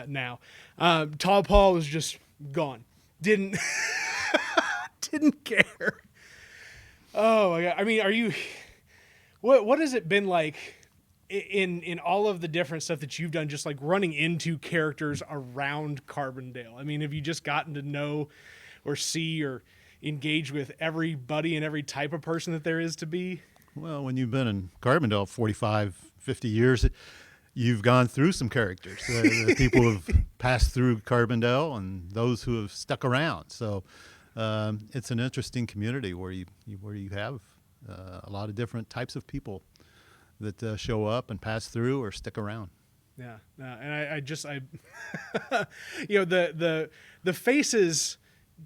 now. Tall Paul was just gone. Didn't care. Oh my God. I mean, what has it been like in all of the different stuff that you've done, just like running into characters around Carbondale? I mean, have you just gotten to know or see or engage with everybody and every type of person that there is to be? Well, when you've been in Carbondale 45, 50 years, you've gone through some characters. The people who have passed through Carbondale and those who have stuck around. So it's an interesting community where you have a lot of different types of people that show up and pass through or stick around. Yeah, and I the faces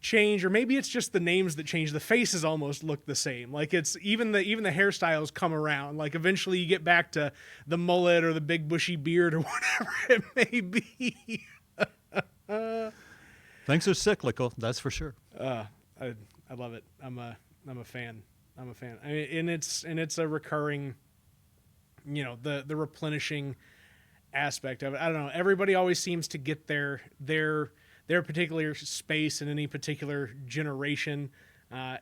change, or maybe it's just the names that change. The faces almost look the same. Like it's even the hairstyles come around. Like eventually you get back to the mullet or the big bushy beard or whatever it may be. Things are cyclical, that's for sure. I love it. I'm a fan. I mean, and it's a recurring, the replenishing aspect of it. I don't know. Everybody always seems to get their particular space in any particular generation. At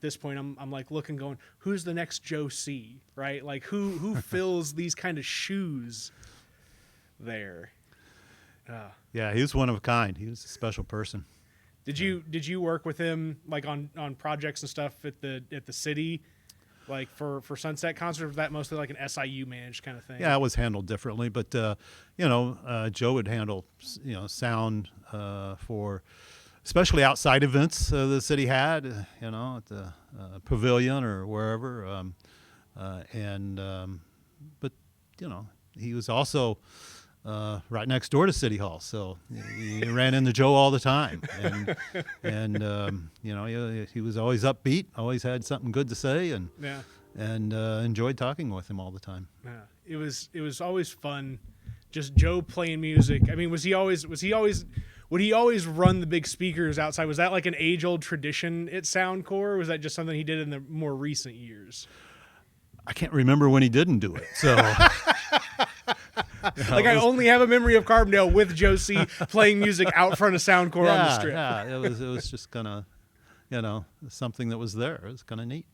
this point, I'm like looking, going, who's the next Joe C, right? Like who fills these kind of shoes there? Yeah, he was one of a kind. He was a special person. Did you work with him like on projects and stuff at the city, like for Sunset Concert? Or was that mostly like an SIU managed kind of thing? Yeah, it was handled differently, but Joe would handle sound for especially outside events the city had, at the pavilion or wherever, but he was also right next door to City Hall, so you ran into Joe all the time, and he was always upbeat, always had something good to say, and enjoyed talking with him all the time. Yeah, it was always fun, just Joe playing music. I mean, would he always run the big speakers outside? Was that like an age-old tradition at Soundcore, or was that just something he did in the more recent years? I can't remember when he didn't do it, so. I only have a memory of Carbondale with Joe C playing music out front of Soundcore on the Strip. Yeah, it was just kind of, something that was there. It was kind of neat.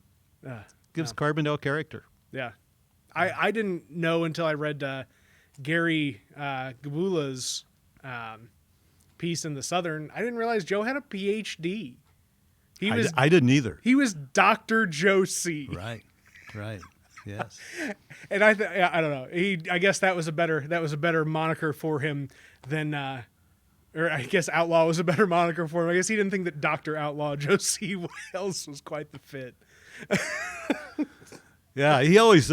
Gives Carbondale character. Yeah. I didn't know until I read Gary Gabula's piece in the Southern. I didn't realize Joe had a PhD. I didn't either. He was Dr. Joe C. Right. Yes. And I don't know. I guess that was a better moniker for him than, or I guess Outlaw was a better moniker for him. I guess he didn't think that Dr. Outlaw Joe C. Wales was quite the fit. Yeah, he always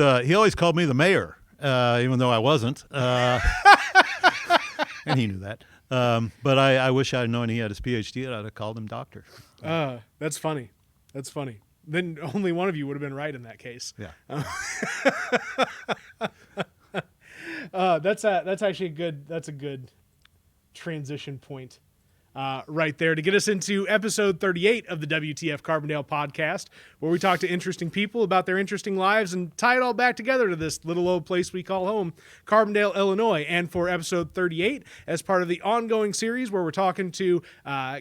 called me the mayor, even though I wasn't, and he knew that. But I wish I'd known he had his PhD. I'd have called him doctor. That's funny. Then only one of you would have been right in that case. Yeah. That's actually a good transition point right there to get us into episode 38 of the WTF Carbondale podcast, where we talk to interesting people about their interesting lives and tie it all back together to this little old place we call home, Carbondale, Illinois. And for episode 38, as part of the ongoing series where we're talking to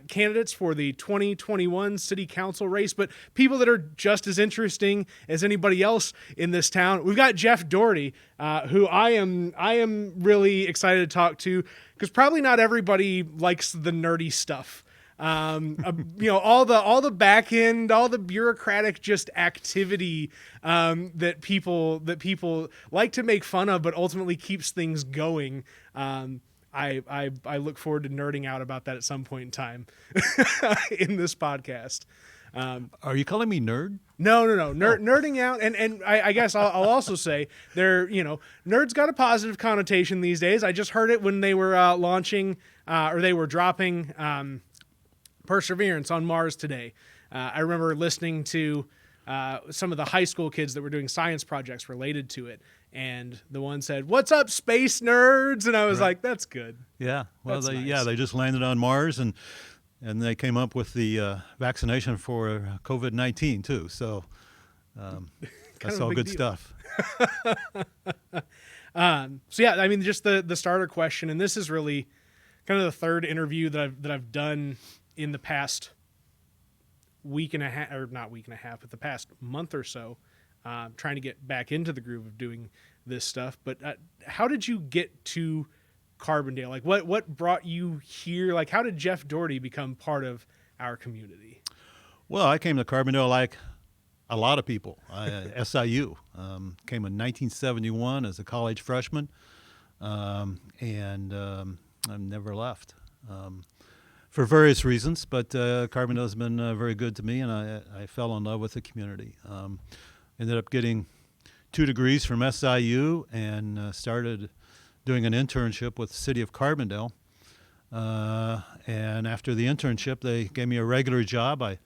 candidates for the 2021 city council race, but people that are just as interesting as anybody else in this town, we've got Jeff Doherty, who I am really excited to talk to, because probably not everybody likes the nerdy stuff. All the back end, all the bureaucratic just activity that people like to make fun of, but ultimately keeps things going. I look forward to nerding out about that at some point in time in this podcast. Are you calling me nerd? No. Nerding out, and I guess I'll also say nerds got a positive connotation these days. I just heard it when they were launching or they were dropping Perseverance on Mars today. I remember listening to some of the high school kids that were doing science projects related to it, and the one said, "What's up, space nerds?" And I was like, "That's good." Yeah, well, nice. They just landed on Mars and they came up with the vaccination for COVID-19 too. So that's all good stuff. So yeah, I mean, just the starter question, and this is really kind of the third interview that I've done in the past week and a half, or not week and a half, but the past month or so, trying to get back into the groove of doing this stuff. But how did you get to Carbondale? Like, what brought you here? Like, how did Jeff Doherty become part of our community? Well, I came to Carbondale like a lot of people. SIU came in 1971 as a college freshman, and I've never left for various reasons. But Carbondale has been very good to me, and I fell in love with the community. Ended up getting 2 degrees from SIU and started doing an internship with the city of Carbondale. And after the internship, they gave me a regular job. I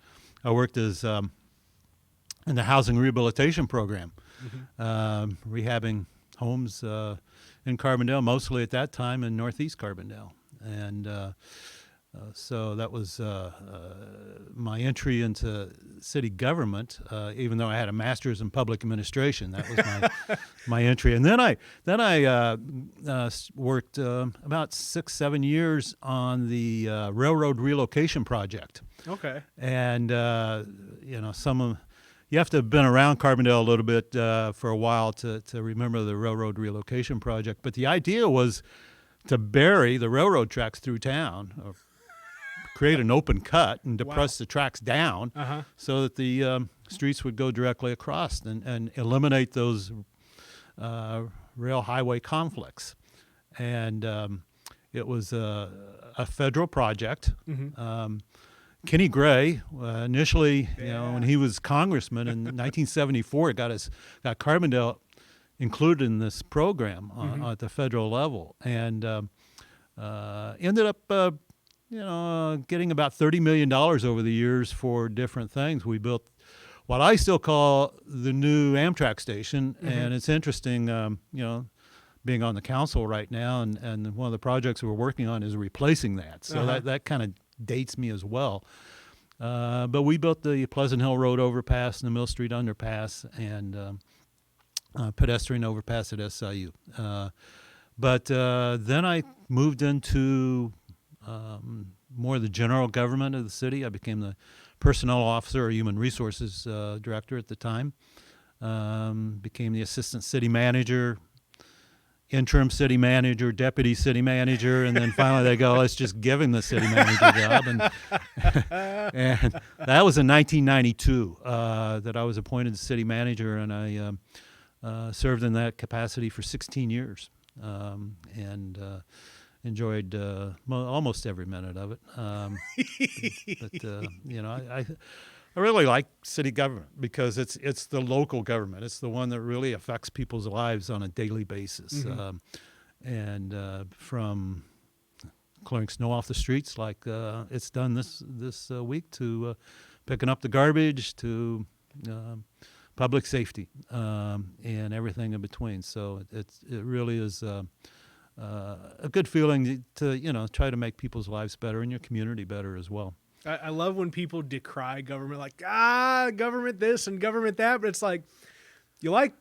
worked as in the housing rehabilitation program, rehabbing homes in Carbondale, mostly at that time in Northeast Carbondale. And so that was my entry into city government. Even though I had a master's in public administration, that was my entry. And then I worked about 6-7 years on the railroad relocation project. Okay. And you have to have been around Carbondale a little bit for a while to remember the railroad relocation project. But the idea was to bury the railroad tracks through town, or create an open cut and depress the tracks down so that the streets would go directly across and eliminate those rail highway conflicts. And it was a federal project. Kenny Gray, initially, when he was congressman in 1974, got Carbondale included in this program at the federal level, and ended up, getting about $30 million over the years for different things. We built what I still call the new Amtrak station, and it's interesting, being on the council right now, and one of the projects we're working on is replacing that. So that kind of dates me as well. But we built the Pleasant Hill Road overpass and the Mill Street underpass and pedestrian overpass at SIU. But then I moved into more the general government of the city. I became the personnel officer or human resources director at the time. Became the assistant city manager, interim city manager, deputy city manager, and then finally they go, let's just give him the city manager job. And that was in 1992 that I was appointed city manager, and I served in that capacity for 16 years and enjoyed almost every minute of it. I really like city government because it's the local government. It's the one that really affects people's lives on a daily basis. From clearing snow off the streets like it's done this week, to picking up the garbage, to public safety, and everything in between. So it really is a good feeling to try to make people's lives better and your community better as well. I love when people decry government, like, government this and government that, but it's like, you like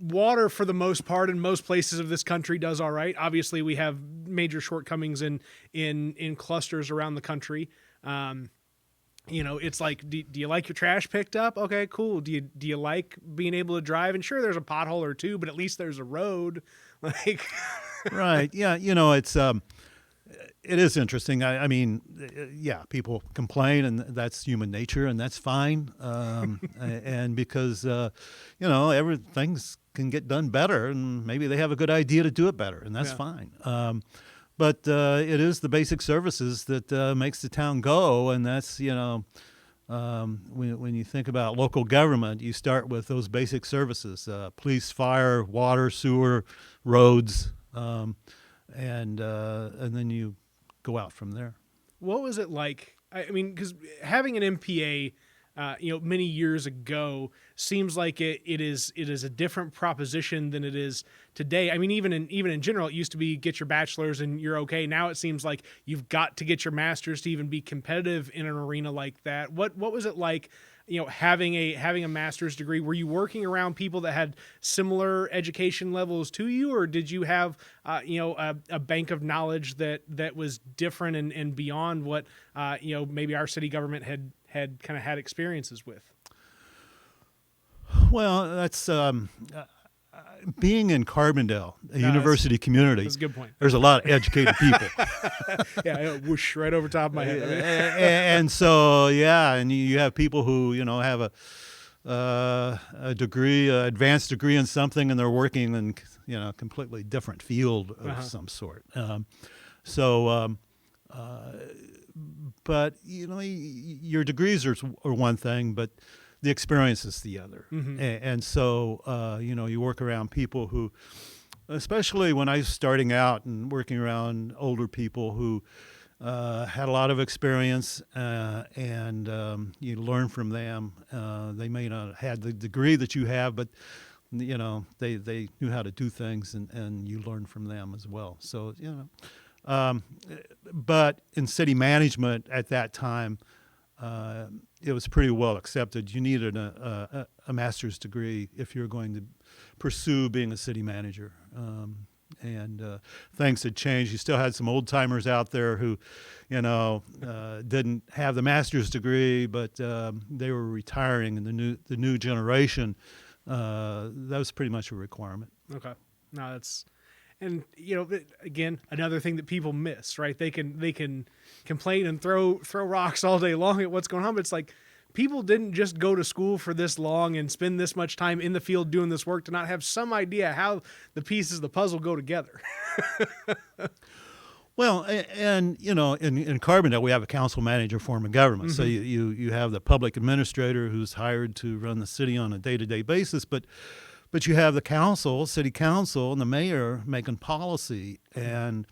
water for the most part in most places of this country does all right. Obviously, we have major shortcomings in clusters around the country. It's like, do you like your trash picked up? Okay, cool. Do you like being able to drive? And sure, there's a pothole or two, but at least there's a road. Like, right? Yeah, it is interesting. I mean, people complain, and that's human nature, and that's fine. And because things can get done better, and maybe they have a good idea to do it better, and that's fine. But it is the basic services that makes the town go, and that's when you think about local government, you start with those basic services: police, fire, water, sewer, roads, and then you go out from there. What was it like? I mean, because having an MPA, many years ago, seems like it is a different proposition than it is today. I mean, even in general, it used to be get your bachelor's and you're okay. Now it seems like you've got to get your master's to even be competitive in an arena like that. What was it like having a master's degree, were you working around people that had similar education levels to you, or did you have a bank of knowledge that was different and beyond what maybe our city government had kind of had experiences with? Well, that's being in Carbondale, a university community. That's a good point. There's a lot of educated people. Yeah, whoosh, right over top of my head. And so, and you have people who have a degree, advanced degree in something, and they're working in a completely different field of some sort. But your degrees are one thing, but the experience is the other. And so, you work around people who, especially when I was starting out and working around older people who had a lot of experience, and you learn from them. They may not have had the degree that you have, but they knew how to do things, and you learn from them as well. So, but in city management at that time, it was pretty well accepted. You needed a master's degree if you're going to pursue being a city manager. And things had changed. You still had some old timers out there who, didn't have the master's degree, but they were retiring, and the new generation, that was pretty much a requirement. Okay, no, that's. And again, another thing that people miss, right? They can complain and throw rocks all day long at what's going on, but it's like people didn't just go to school for this long and spend this much time in the field doing this work to not have some idea how the pieces of the puzzle go together. Well, and in Carbondale we have a council manager form of government, so you have the public administrator who's hired to run the city on a day-to-day basis, but you have the city council, and the mayor making policy and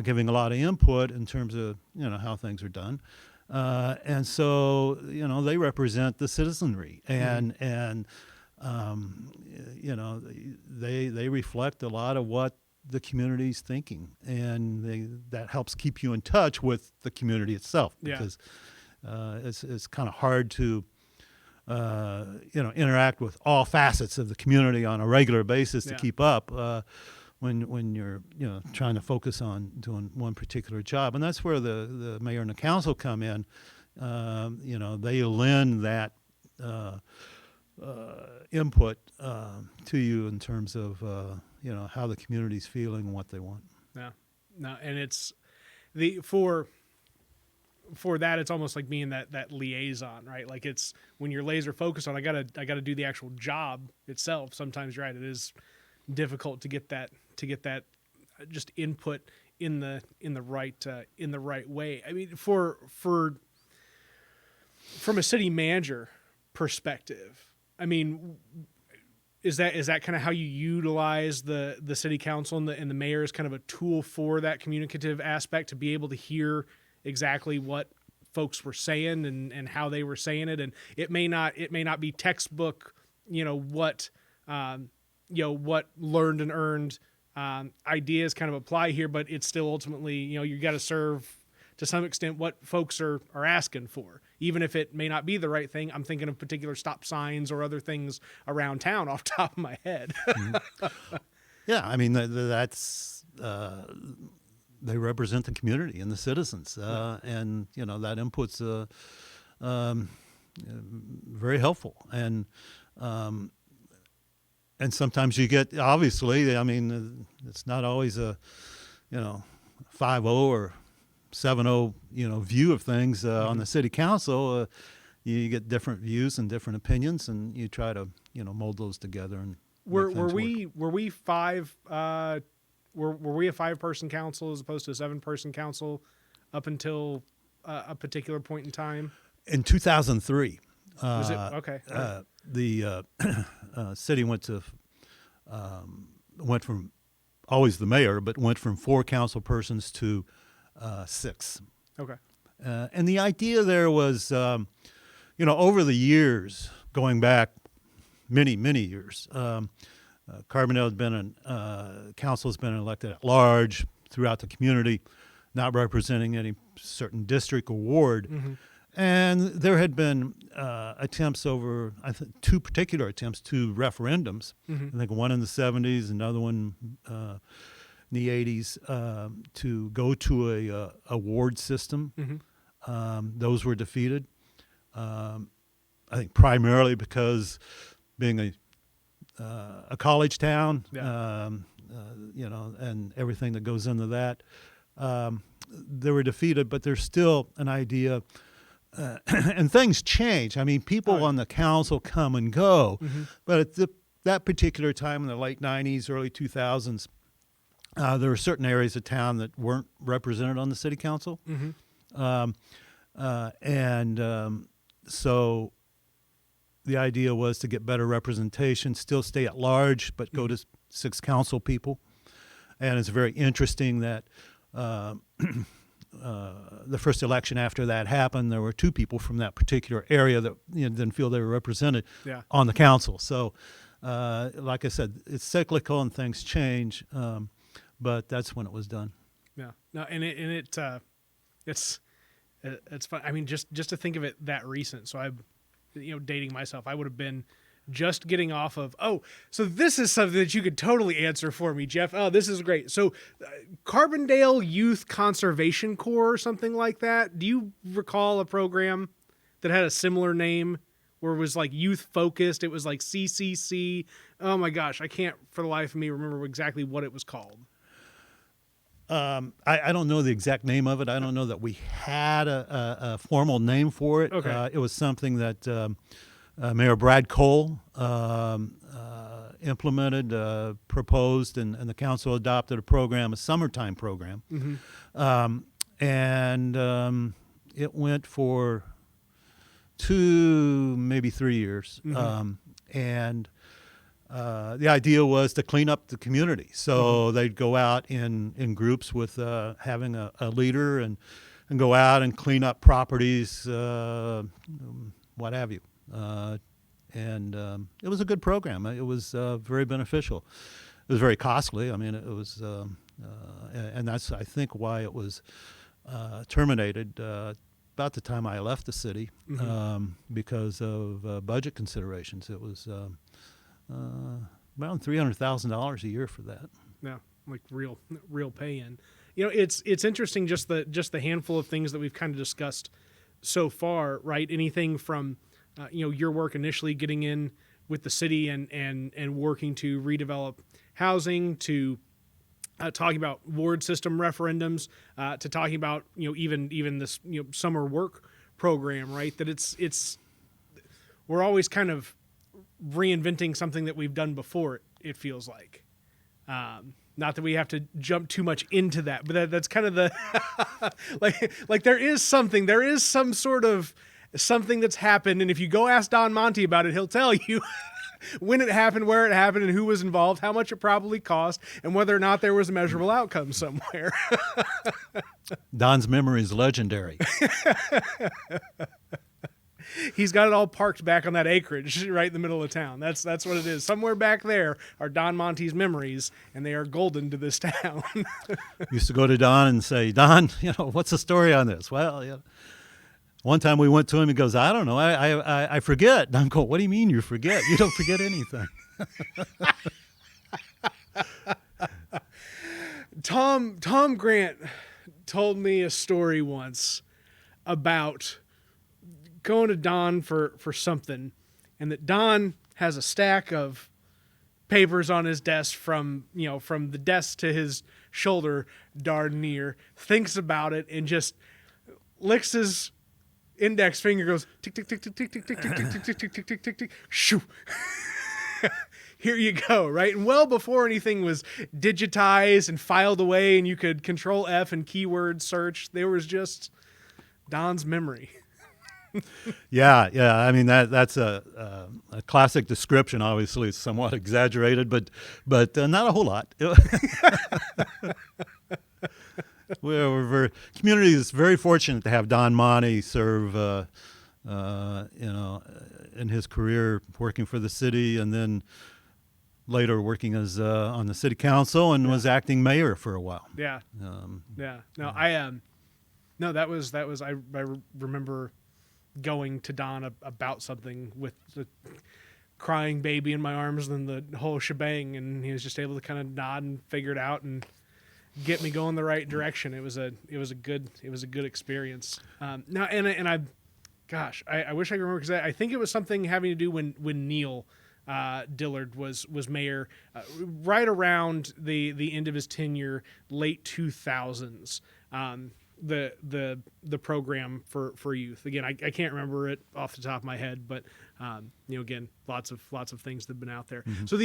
giving a lot of input in terms of how things are done, and so they represent the citizenry, and they reflect a lot of what the community's thinking, and that helps keep you in touch with the community itself, because it's kind of hard to interact with all facets of the community on a regular basis to keep up when you're trying to focus on doing one particular job. And that's where the mayor and the council come in. They lend that input to you in terms of how the community's feeling and what they want. No, and it's for that, it's almost like being that liaison, right? Like it's when you're laser focused on, I gotta do the actual job itself. Sometimes you're right, it is difficult to get that just input in the right way. I mean, from a city manager perspective, I mean, is that kind of how you utilize the city council and the mayor as kind of a tool for that communicative aspect, to be able to hear exactly what folks were saying and how they were saying it? And it may not be textbook, what learned and earned ideas kind of apply here, but it's still ultimately, you got to serve to some extent what folks are asking for, even if it may not be the right thing. I'm thinking of particular stop signs or other things around town off the top of my head. Yeah, I mean, that's they represent the community and the citizens, and that input's very helpful. And sometimes you get, obviously, I mean, it's not always a 5-0 or 7-0 view of things on the city council. You get different views and different opinions, and you try to mold those together. And were we a 5-person council as opposed to a 7-person council up until a particular point in time? In 2003, was it okay? The city went from always the mayor, but went from 4 council persons to 6. Okay. And the idea there was, over the years, going back many years, Carbondale has been council has been elected at large throughout the community, not representing any certain district or ward. And there had been attempts over, I think, two particular attempts, two referendums. I think one in the 70s, another one in the 80s, to go to a ward system. Those were defeated. I think primarily because being a college town, and everything that goes into that, they were defeated. But there's still an idea. And things change. I mean, people on the council come and go, but at that particular time in the late 90s, early 2000s, there were certain areas of town that weren't represented on the city council. So the idea was to get better representation, still stay at large, but go to 6 council people. And it's very interesting that the first election after that happened, there were 2 people from that particular area that didn't feel they were represented on the council. So, like I said, it's cyclical and things change, but that's when it was done. Yeah. No, it's fun. I mean, just to think of it that recent. So I'm, dating myself. I would have been just getting off of, so this is something that you could totally answer for me, Jeff. Oh, this is great. So Carbondale Youth Conservation Corps or something like that. Do you recall a program that had a similar name where it was like youth focused? It was like CCC. Oh my gosh. I can't for the life of me remember exactly what it was called. I don't know the exact name of it. I don't know that we had a formal name for it. Okay. It was something that Mayor Brad Cole implemented, proposed, and the council adopted a program, a summertime program. And it went for 2, maybe 3 years. And the idea was to clean up the community. So they'd go out in groups with having a leader and go out and clean up properties, what have you. And it was a good program. It was very beneficial. It was very costly. I mean, it was, and that's, I think, why it was terminated about the time I left the city, because of budget considerations. It was around $300,000 a year for that. Yeah, like real pay in. It's interesting just the handful of things that we've kind of discussed so far, right? Anything from your work initially getting in with the city and working to redevelop housing, to talking about ward system referendums, to talking about even this summer work program, right? That it's we're always kind of reinventing something that we've done before. It feels like, not that we have to jump too much into that, but that's kind of the like there is some sort of something that's happened, and if you go ask Don Monty about it, he'll tell you when it happened, where it happened, and who was involved, how much it probably cost, and whether or not there was a measurable outcome somewhere. Don's memory is legendary. He's got it all parked back on that acreage right in the middle of town. That's what it is. Somewhere back there are Don Monty's memories, and they are golden to this town. Used to go to Don and say, Don, what's the story on this? Well, one time we went to him, he goes, I don't know, I forget. And I'm going, what do you mean you forget? You don't forget anything. Tom Grant told me a story once about going to Don for something, and that Don has a stack of papers on his desk from the desk to his shoulder darn near, thinks about it, and just licks his index finger, goes tick tick tick tick tick tick tick tick tick tick tick tick tick tick tick, shoo. Here you go, right? And well before anything was digitized and filed away and you could Control F and keyword search, there was just Don's memory. Yeah. I mean, that's a classic description. Obviously, it's somewhat exaggerated, but not a whole lot. Community is very fortunate to have Don Monty serve, in his career working for the city, and then later working as on the city council, and was acting mayor for a while. Yeah. No, that was I remember going to Don about something with the crying baby in my arms and the whole shebang, and he was just able to kind of nod and figure it out and get me going the right direction. It was a good experience. Now I wish I could remember, because I think it was something having to do when Neil Dillard was mayor, right around the end of his tenure, late 2000s. The program for youth. Again, I can't remember it off the top of my head, but again, lots of things that have been out there. Mm-hmm. So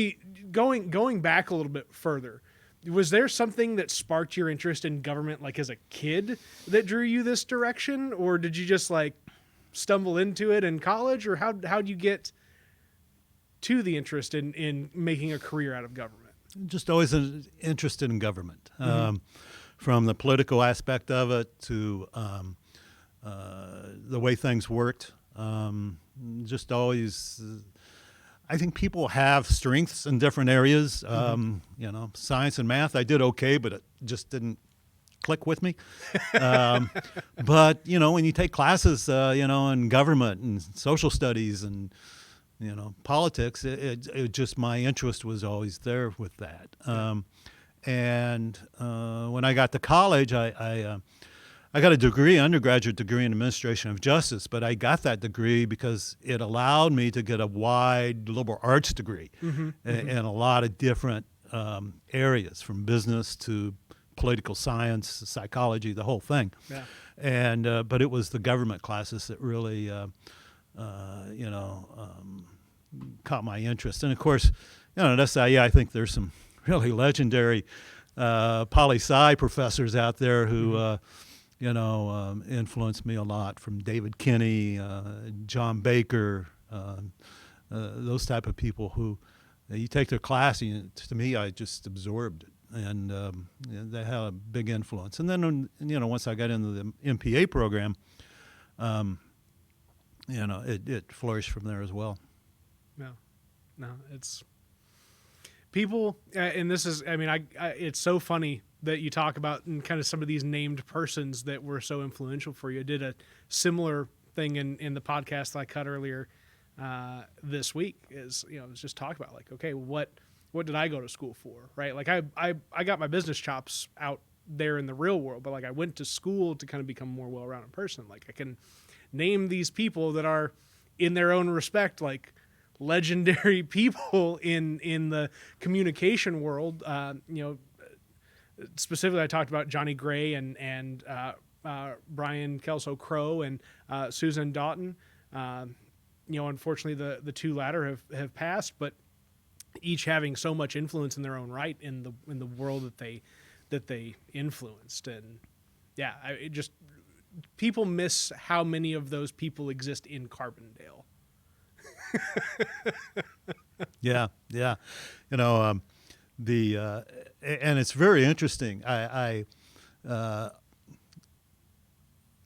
going back a little bit further, was there something that sparked your interest in government, like as a kid, that drew you this direction, or did you just like stumble into it in college, or how'd you get to the interest in making a career out of government? Just always interested in government. From the political aspect of it to the way things worked. Just always, I think people have strengths in different areas. Science and math, I did okay, but it just didn't click with me. But, when you take classes, in government and social studies and, politics, it just, my interest was always there with that. And when I got to college, I got a degree, undergraduate degree in administration of justice, but I got that degree because it allowed me to get a wide liberal arts degree in a lot of different areas, from business to political science, psychology, the whole thing. Yeah. And but it was the government classes that really, caught my interest. And of course, at SIE, I think there's some really legendary poli-sci professors out there who, influenced me a lot, from David Kinney, John Baker, those type of people who, you take their class, and to me, I just absorbed it. And they had a big influence. And then, once I got into the MPA program, it flourished from there as well. No, it's people, and this is, it's so funny that you talk about and kind of some of these named persons that were so influential for you. I did a similar thing in the podcast that I cut earlier this week. Is it was just talk about, like, okay, what did I go to school for, right? Like I got my business chops out there in the real world, but like I went to school to kind of become a more well-rounded person. Like I can name these people that are, in their own respect, like legendary people in the communication world. Specifically, I talked about Johnny Gray and Brian Kelso Crow and Susan Doughton. Unfortunately, the two latter have passed, but each having so much influence in their own right in the world that they influenced. And yeah, people miss how many of those people exist in Carbondale. Yeah. And it's very interesting. I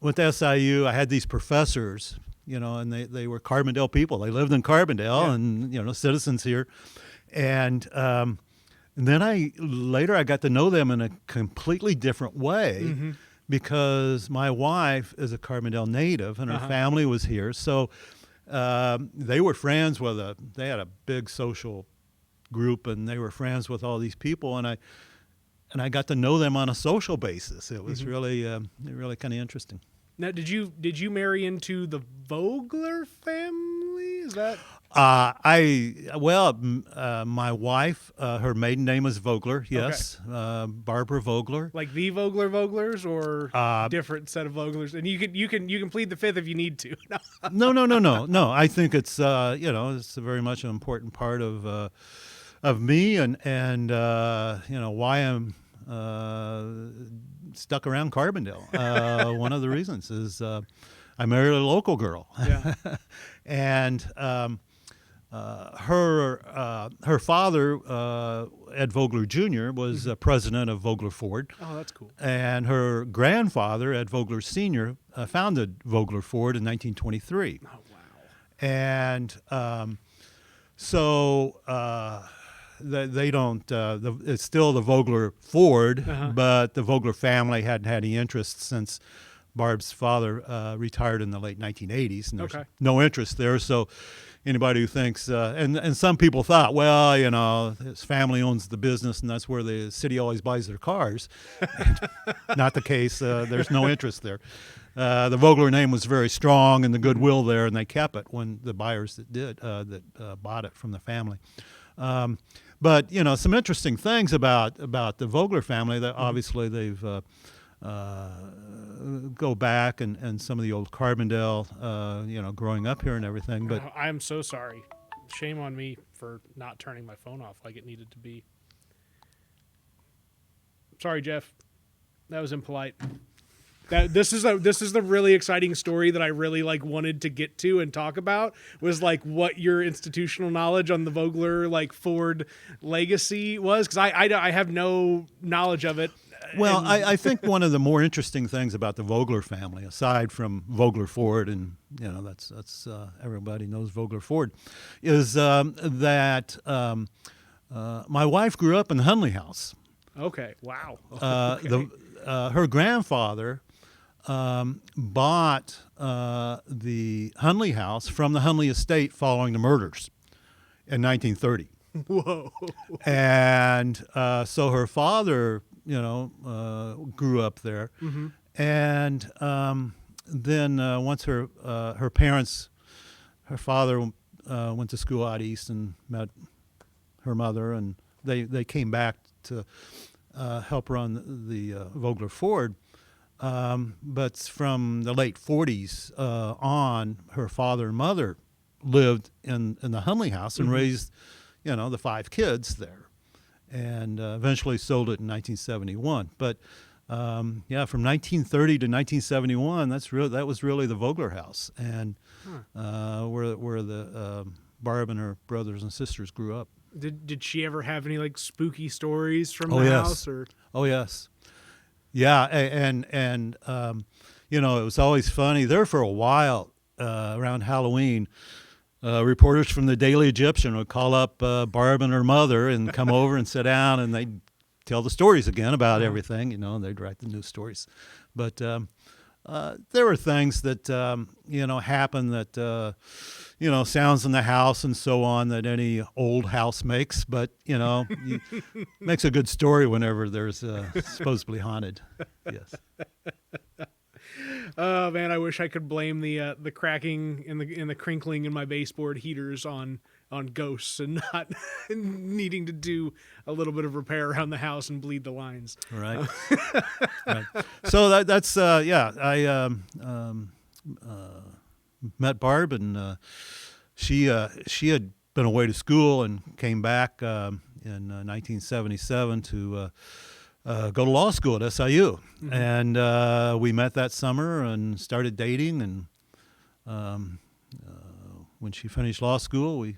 went to SIU. I had these professors, and they were Carbondale people. They lived in Carbondale, and citizens here. And then I got to know them in a completely different way, because my wife is a Carbondale native and her family was here. So they were friends they had a big social group, and they were friends with all these people, and I got to know them on a social basis. It was really kind of interesting. Now, did you marry into the Vogler family? Is that? My wife, her maiden name is Vogler. Yes, okay. Barbara Vogler. Like the Voglers, or different set of Voglers. And you can plead the fifth if you need to. No. I think it's it's very much an important part of me and why I'm stuck around Carbondale. One of the reasons is I married a local girl. Yeah. And her father, Ed Vogler Jr., was president of Vogler Ford. Oh, that's cool. And her grandfather, Ed Vogler Sr., founded Vogler Ford in 1923. Oh, wow. And they don't. It's still the Vogler Ford, but the Vogler family hadn't had any interest since Barb's father retired in the late 1980s, and there's Okay. no interest there. So anybody who thinks, and some people thought, well, his family owns the business, and that's where the city always buys their cars. Not the case. There's no interest there. The Vogler name was very strong, and the goodwill there, and they kept it when the buyers that bought it from the family. But some interesting things about the Vogler family. That obviously they've go back and some of the old Carbondale, growing up here and everything. But I'm so sorry. Shame on me for not turning my phone off like it needed to be. Sorry, Jeff. That was impolite. This is the really exciting story that I really wanted to get to and talk about, was what your institutional knowledge on the Vogler Ford legacy was, because I have no knowledge of it. Well, I think one of the more interesting things about the Vogler family, aside from Vogler Ford, and that's everybody knows Vogler Ford, is that my wife grew up in the Hunley house. Okay. Wow. Okay. Her grandfather bought the Hunley house from the Hunley estate following the murders in 1930. Whoa. And so her father, grew up there. Mm-hmm. And then once her parents, her father went to school out east and met her mother, and they came back to help run the Vogler Ford. But from the late 40s on, her father and mother lived in the Hunley house and raised, the 5 kids there, and eventually sold it in 1971. But from 1930 to 1971, that was really the Vogler house, and where the Barb and her brothers and sisters grew up. Did she ever have any spooky stories from the yes. house? Or Oh yes, yeah, and it was always funny there for a while around Halloween. Reporters from the Daily Egyptian would call up Barb and her mother and come over and sit down, and they'd tell the stories again about everything. They'd write the news stories. But there were things that happen that sounds in the house and so on that any old house makes. But makes a good story whenever there's supposedly haunted. Yes. Oh man, I wish I could blame the cracking and the crinkling in my baseboard heaters on ghosts and not needing to do a little bit of repair around the house and bleed the lines. Right. Right. So that's I met Barb, and she had been away to school and came back in 1977 to go to law school at SIU. Mm-hmm. And we met that summer and started dating, and when she finished law school, we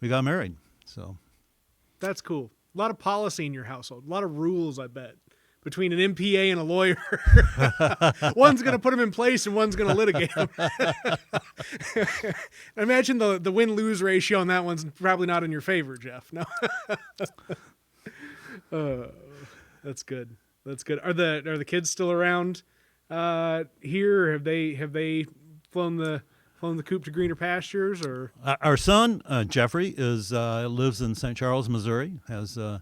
got married. So that's cool. A lot of policy in your household, a lot of rules, I bet, between an MPA and a lawyer. One's going to put them in place and one's going to litigate them. I imagine the win-lose ratio on that one's probably not in your favor, Jeff. No. That's good. That's good. Are the kids still around here? Have they flown the coop to greener pastures? Or our son Jeffrey lives in St. Charles, Missouri. Has 2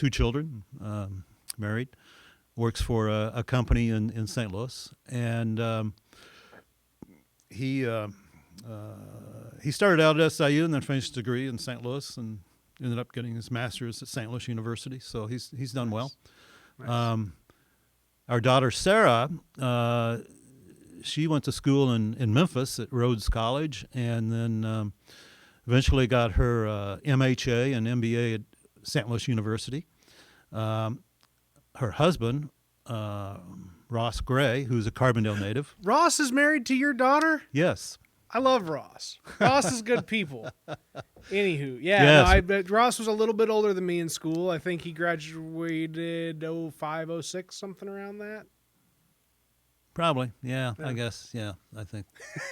children, married, works for a company in St. Louis, and he started out at SIU and then finished a degree in St. Louis and ended up getting his master's at St. Louis University. So he's done well. Nice. Our daughter Sarah, she went to school in Memphis at Rhodes College, and then eventually got her MHA and MBA at St. Louis University. Her husband, Ross Gray, who's a Carbondale native. Ross is married to your daughter? Yes. I love Ross. Ross is good people. Anywho, yeah, yes. No, I bet Ross was a little bit older than me in school. I think he graduated 05, 06, something around that. Probably, yeah. I guess, yeah. I think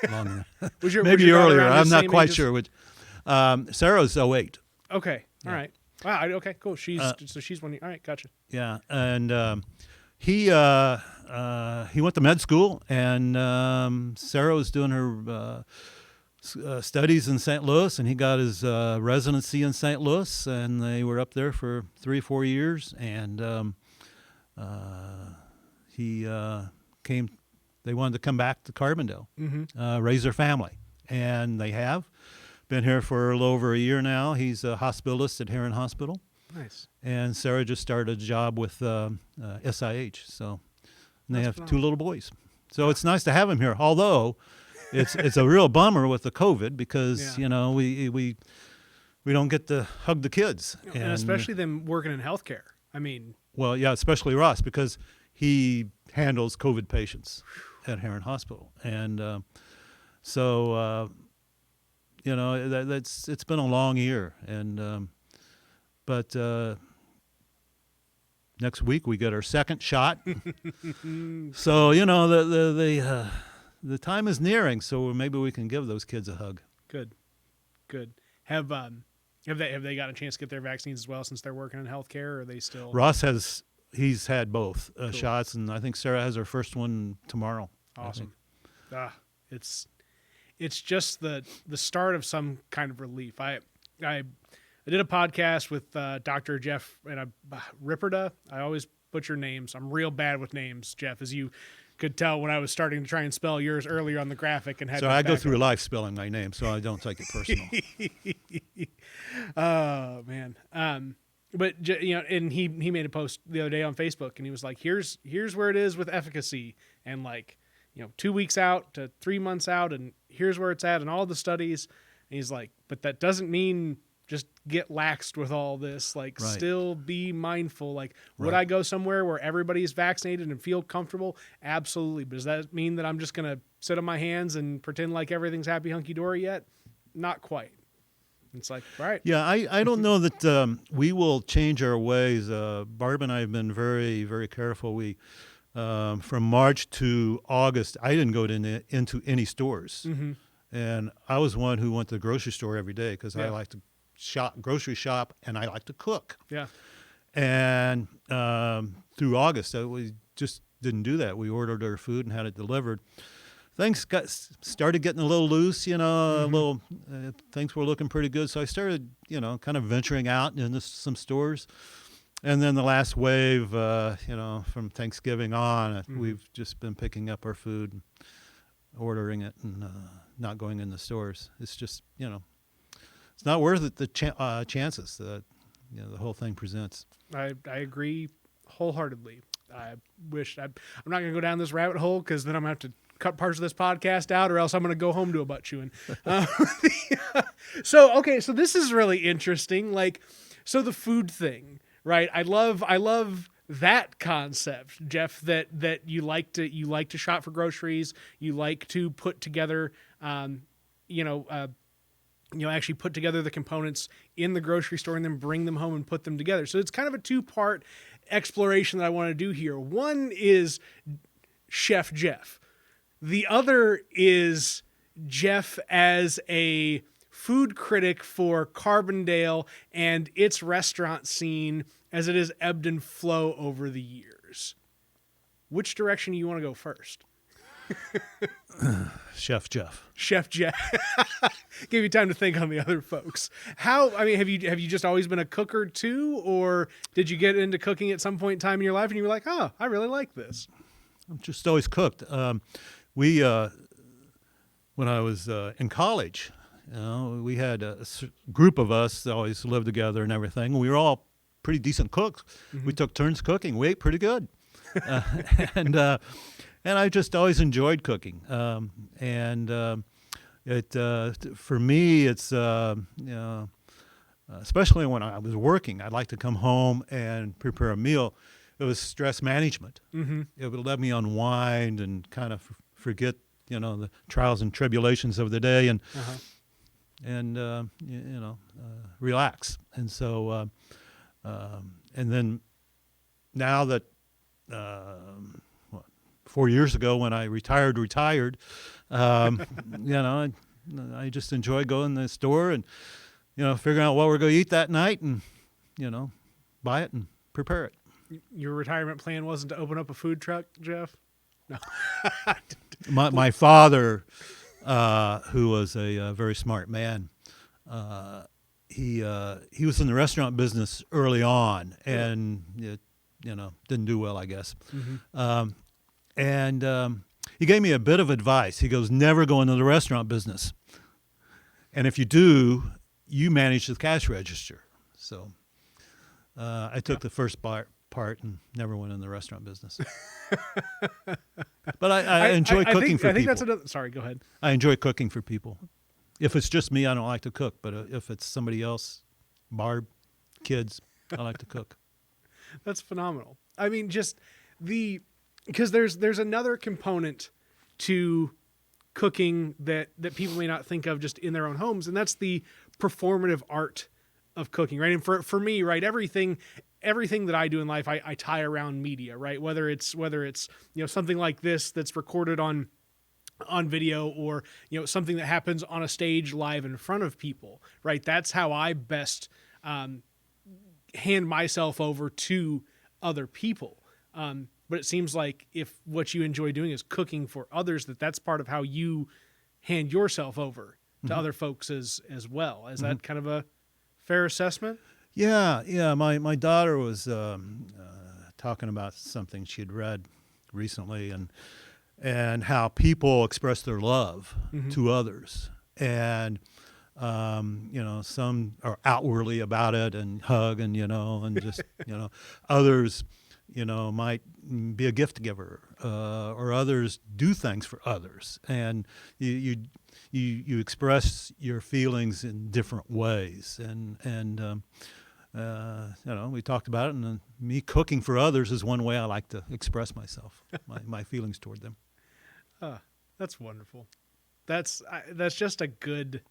longer. Was maybe your earlier. I'm not age quite as... sure which. Sarah's 08. Okay, all right. Wow. Okay, cool. She's one. All right, gotcha. Yeah, and He went to med school, and Sarah was doing her studies in St. Louis, and he got his residency in St. Louis, and they were up there for 3 or 4 years, and he came. They wanted to come back to Carbondale, raise their family, and they have been here for a little over a year now. He's a hospitalist at Heron Hospital. Nice. And Sarah just started a job with SIH, so and they That's have phenomenal. 2 little boys. So it's nice to have him here. Although it's a real bummer with the COVID because Yeah. we don't get to hug the kids, And especially them working in healthcare. I mean, well, yeah, especially Ross because he handles COVID patients at Heron Hospital, and so it's been a long year, and but next week we get our second shot. So the time is nearing, so maybe we can give those kids a hug. good. Have they got a chance to get their vaccines as well since they're working in healthcare, or are they still? Ross he's had both Cool. shots, and I think Sarah has her first one tomorrow. I think. Awesome. It's just the start of some kind of relief. I did a podcast with Dr. Jeff and Ripperda. I always butcher names. I'm real bad with names, Jeff, as you could tell when I was starting to try and spell yours earlier on the graphic. And had So to I go back through up. life spelling my name, so I don't take it personal. Oh man. But and he made a post the other day on Facebook, and he was like, "Here's where it is with efficacy, and 2 weeks out to 3 months out, and here's where it's at, and all the studies." And he's like, "But that doesn't mean just get laxed with all this. Like, Right. still be mindful. Like, would Right. I go somewhere where everybody's vaccinated and feel comfortable? Absolutely. But does that mean that I'm just gonna sit on my hands and pretend like everything's happy hunky dory yet? Not quite." It's like, all right. Yeah, I don't know that we will change our ways. Barb and I have been very, very careful. We from March to August, I didn't go into any stores, and I was one who went to the grocery store every day because I Yeah. like to grocery shop, and I like to cook. Yeah. And through August, we just didn't do that. We ordered our food and had it delivered. Things started getting a little loose, a little things were looking pretty good. So I started, kind of venturing out into some stores. And then the last wave, from Thanksgiving on, we've just been picking up our food, ordering it, and not going in the stores. It's just, it's not worth it, the chances that, the whole thing presents. I agree wholeheartly. I wish I'm not going to go down this rabbit hole because then I'm going to have to cut parts of this podcast out, or else I'm going to go home to a butt chewing. So this is really interesting. So the food thing, right? I love that concept, Jeff. That you like to shop for groceries. You like to put together, actually put together the components in the grocery store and then bring them home and put them together. So it's kind of a 2-part exploration that I want to do here. One is Chef Jeff. The other is Jeff as a food critic for Carbondale and its restaurant scene as it has ebbed and flow over the years. Which direction do you want to go first? Chef Jeff. Chef Jeff. Give you time to think on the other folks. Have you just always been a cooker too, or did you get into cooking at some point in time in your life and you were like, "Oh, I really like this"? I've just always cooked. We when I was in college, we had a group of us that always lived together and everything. We were all pretty decent cooks. We took turns cooking. We ate pretty good, and I just always enjoyed cooking. For me, it's especially when I was working, I'd like to come home and prepare a meal. It was stress management. It would let me unwind and kind of forget, the trials and tribulations of the day and relax. And so, and then now that 4 years ago when I retired, I just enjoy going to the store and, figuring out what we're going to eat that night and, buy it and prepare it. Your retirement plan wasn't to open up a food truck, Jeff? No. My father, who was a very smart man, he was in the restaurant business early on, and it, didn't do well, I guess. He gave me a bit of advice. He goes, never go into the restaurant business, and if you do, you manage the cash register. So I took the first part and never went in the restaurant business. But I enjoy cooking for people. I think that's another. Sorry, go ahead. I enjoy cooking for people. If it's just me, I don't like to cook. But if it's somebody else, Barb, kids, I like to cook. That's phenomenal. I mean, just because there's another component to cooking that people may not think of just in their own homes, and that's the performative art of cooking, right? And for me, right, everything that I do in life, I tie around media, right? Whether it's something like this that's recorded on video, or something that happens on a stage live in front of people, right? That's how I best hand myself over to other people. But it seems like if what you enjoy doing is cooking for others, that's part of how you hand yourself over to other folks as well. Is that kind of a fair assessment? Yeah. My daughter was talking about something she'd read recently, and how people express their love to others, and some are outwardly about it and hug and and just others might be a gift giver, or others do things for others, and you express your feelings in different ways, and we talked about it, and me cooking for others is one way I like to express myself, my feelings toward them. That's wonderful. That's just a good,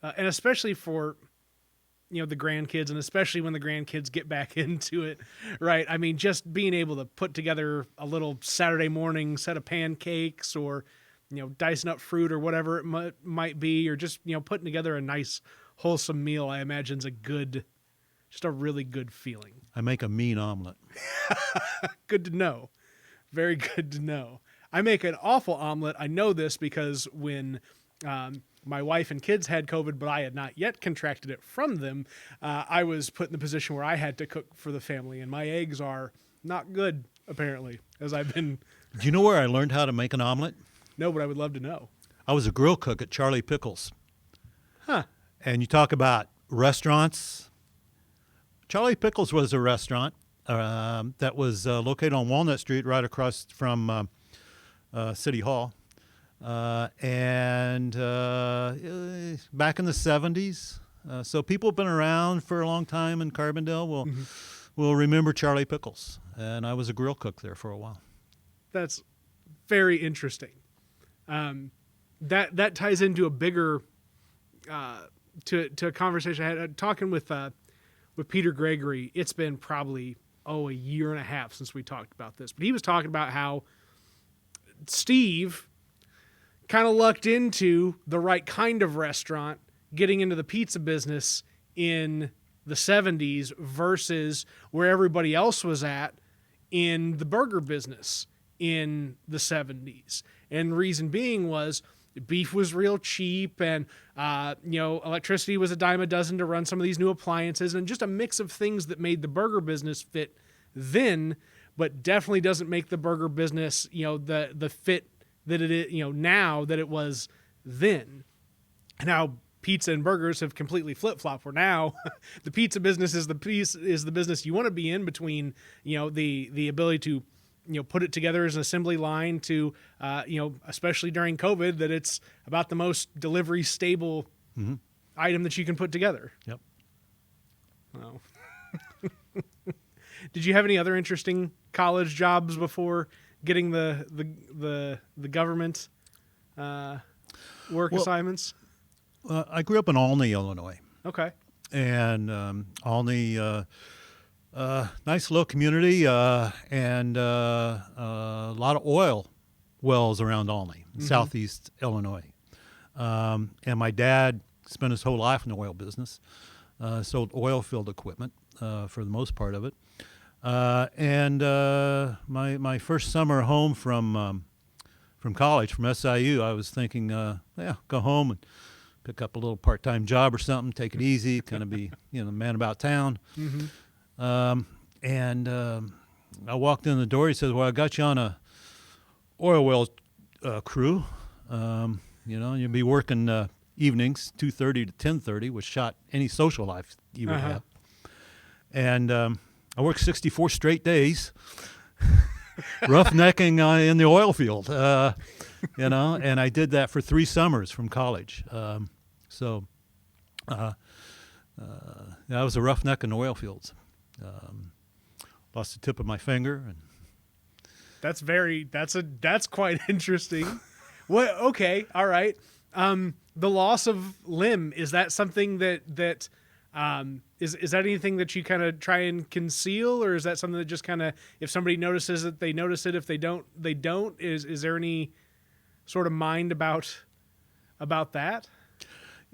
and especially for the grandkids, and especially when the grandkids get back into it, right? I mean, just being able to put together a little Saturday morning set of pancakes, or dicing up fruit or whatever it might be, or just putting together a nice wholesome meal, I imagine is just a really good feeling. I make a mean omelet. Good to know. Very good to know. I make an awful omelet. I know this because when my wife and kids had COVID, but I had not yet contracted it from them, I was put in the position where I had to cook for the family, and my eggs are not good, apparently, as I've been... Do you know where I learned how to make an omelet? No, but I would love to know. I was a grill cook at Charlie Pickles. Huh. And you talk about restaurants. Charlie Pickles was a restaurant that was located on Walnut Street, right across from City Hall. And back in the 70s. So people have been around for a long time in Carbondale will remember Charlie Pickles. And I was a grill cook there for a while. That's very interesting. That ties into a bigger to a conversation I had talking with Peter Gregory. It's been probably a year and a half since we talked about this, but he was talking about how Steve kind of lucked into the right kind of restaurant, getting into the pizza business in the 70s versus where everybody else was at in the burger business in the 70s. And the reason being was beef was real cheap, and electricity was a dime a dozen to run some of these new appliances, and just a mix of things that made the burger business fit then, but definitely doesn't make the burger business the fit that it is now that it was then. And now pizza and burgers have completely flip-flopped, where now the pizza business is the business you want to be in, between the ability to put it together as an assembly line to, especially during COVID, that it's about the most delivery stable item that you can put together. Yep. Wow. Did you have any other interesting college jobs before getting the government work assignments? I grew up in Olney, Illinois. Okay. And Olney, nice little community, and a lot of oil wells around Olney, southeast Illinois. And my dad spent his whole life in the oil business, sold oil field equipment for the most part of it. And my first summer home from college, from SIU, I was thinking, go home and pick up a little part-time job or something, take it easy, kind of be, man about town. Mm-hmm. And I walked in the door. He says, "Well, I got you on a oil well crew. You'll be working evenings, 2:30 to 10:30, which shot any social life you would have." And I worked 64 straight days, roughnecking in the oil field, and I did that for 3 summers from college. I was a roughneck in the oil fields. Lost the tip of my finger, and that's quite interesting. What? Okay, all right. The loss of limb, is that something that is that anything that you kind of try and conceal, or is that something that just kind of, if somebody notices it, they notice it, if they don't, they don't? Is there any sort of mind about that?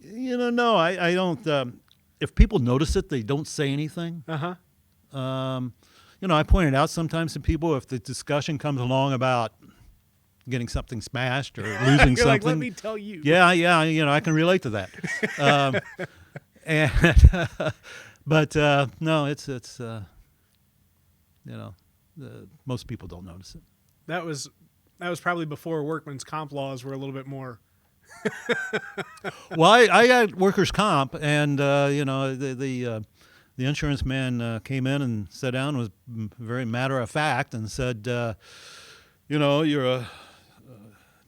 No, I don't. If people notice it, they don't say anything. I point it out sometimes to people if the discussion comes along about getting something smashed or losing You're something. Like, let me tell you. Yeah, I can relate to that. But no, it's most people don't notice it. That was probably before workman's comp laws were a little bit more. Well, I got workers' comp, and the insurance man came in and sat down, was very matter of fact, and said, you're a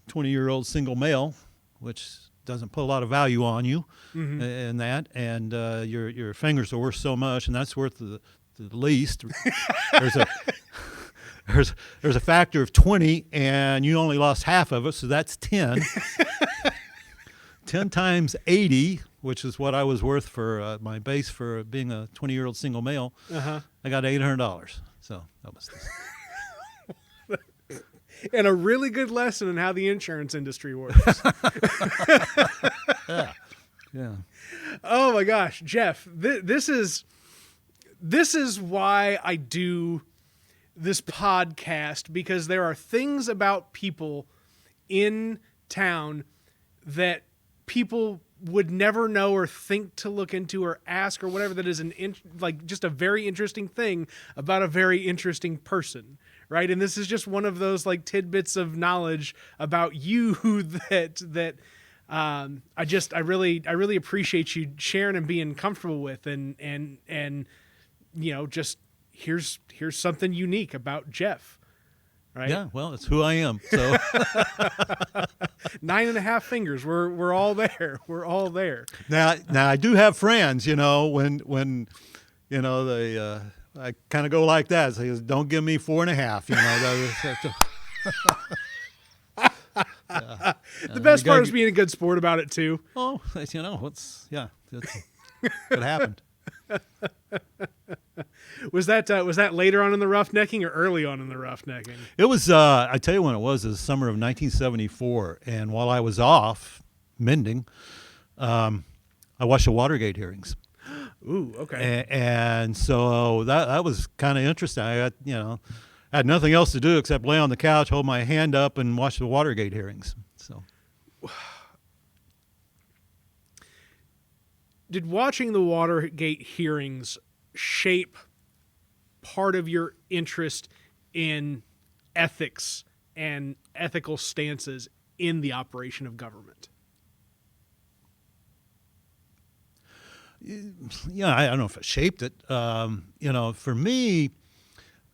20-year-old single male, which doesn't put a lot of value on you, in that, and your fingers are worth so much, and that's worth the least. There's a factor of 20, and you only lost half of it, so that's 10. 10 times 80, which is what I was worth for my base for being a 20-year-old single male. I got $800. So that was and a really good lesson in how the insurance industry works. Yeah. Oh my gosh, Jeff, this is why I do this podcast, because there are things about people in town that people would never know or think to look into or ask or whatever, that is just a very interesting thing about a very interesting person, right? And this is just one of those like tidbits of knowledge about you that I really appreciate you sharing and being comfortable with, and just here's something unique about Jeff. Right? Yeah, well, it's who I am. So 9.5 fingers. We're all there. We're all there. Now I do have friends. When they I kind of go like that. Say, don't give me 4.5. The best part is being a good sport about it too. Oh, it happened. Was that later on in the roughnecking or early on in the roughnecking? It was, I tell you when it was the summer of 1974. And while I was off mending, I watched the Watergate hearings. Ooh, okay. And so that was kind of interesting. I got, had nothing else to do except lay on the couch, hold my hand up, and watch the Watergate hearings. So, did watching the Watergate hearings shape part of your interest in ethics and ethical stances in the operation of government? Yeah, I don't know if it shaped it. For me,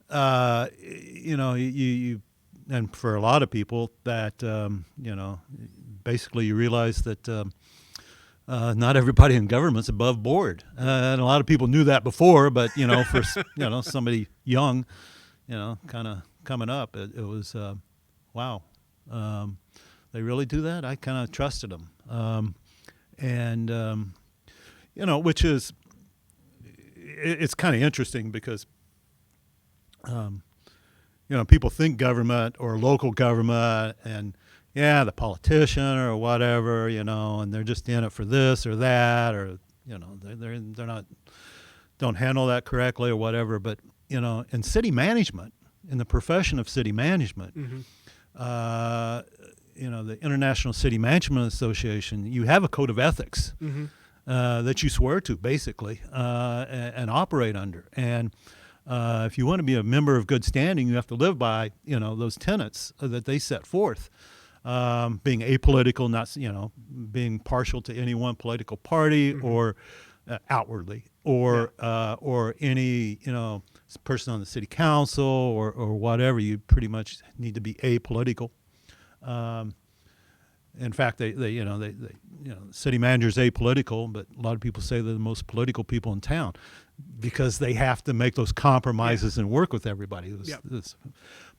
you and for a lot of people that, basically you realize that not everybody in government's above board. And a lot of people knew that before, but, for, somebody young, kind of coming up, it was, wow. They really do that? I kind of trusted them. Which is, it's kind of interesting because, people think government or local government and, the politician or whatever, and they're just in it for this or that, or, they're not, don't handle that correctly or whatever. But in city management, in the profession of city management, the International City Management Association, you have a code of ethics that you swear to, basically, and operate under. And if you want to be a member of good standing, you have to live by, those tenets that they set forth. Being apolitical, not, being partial to any one political party or outwardly, or any, person on the city council or whatever. You pretty much need to be apolitical. In fact, the city manager's apolitical, but a lot of people say they're the most political people in town because they have to make those compromises and work with everybody.